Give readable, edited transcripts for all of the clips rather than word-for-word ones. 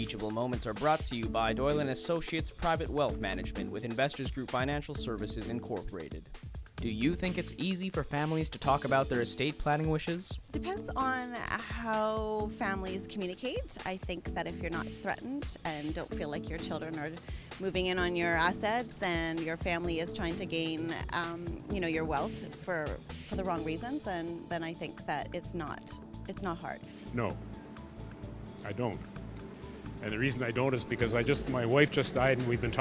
Teachable Moments are brought to you by Doyle and Associates Private Wealth Management with Investors Group Financial Services Incorporated. Do you think it's easy for families to talk about their estate planning wishes? Depends on how families communicate. I think that if you're not threatened and don't feel like your children are moving in on your assets and your family is trying to gain, your wealth for the wrong reasons, and then I think that it's not hard. No, I don't. And the reason I don't is because my wife just died and we've been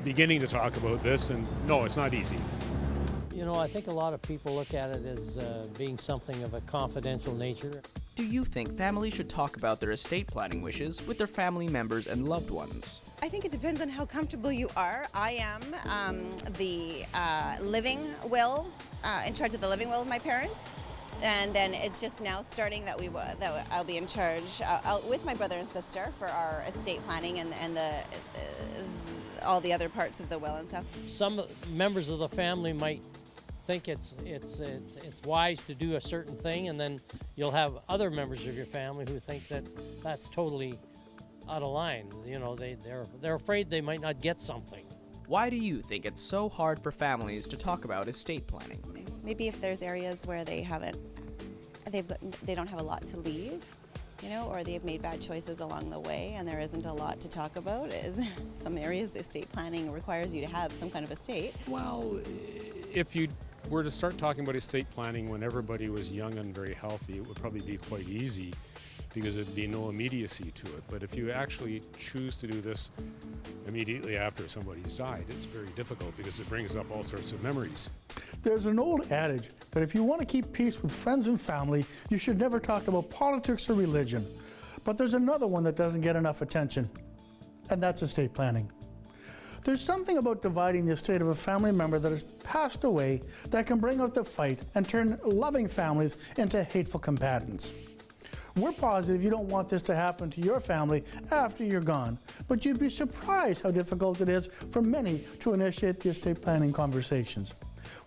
beginning to talk about this, and no, it's not easy. I think a lot of people look at it as being something of a confidential nature. Do you think families should talk about their estate planning wishes with their family members and loved ones? I think it depends on how comfortable you are. I am the living will, in charge of the living will of my parents. And then it's just now starting that I'll be in charge with my brother and sister for our estate planning and all the other parts of the will and stuff. Some members of the family might think it's wise to do a certain thing, and then you'll have other members of your family who think that that's totally out of line. They're afraid they might not get something. Why do you think it's so hard for families to talk about estate planning? Maybe if there's areas where they don't have a lot to leave, or they've made bad choices along the way and there isn't a lot to talk about. Some areas estate planning requires you to have some kind of estate. Well, if you were to start talking about estate planning when everybody was young and very healthy, it would probably be quite easy because there'd be no immediacy to it. But if you actually choose to do this immediately after somebody's died, it's very difficult because it brings up all sorts of memories. There's an old adage that if you want to keep peace with friends and family, you should never talk about politics or religion. But there's another one that doesn't get enough attention, and that's estate planning. There's something about dividing the estate of a family member that has passed away that can bring out the fight and turn loving families into hateful combatants. We're positive you don't want this to happen to your family after you're gone, but you'd be surprised how difficult it is for many to initiate the estate planning conversations.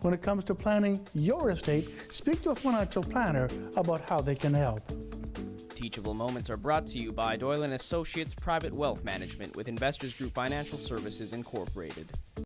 When it comes to planning your estate, speak to a financial planner about how they can help. Teachable Moments are brought to you by Doyle and Associates Private Wealth Management with Investors Group Financial Services Incorporated.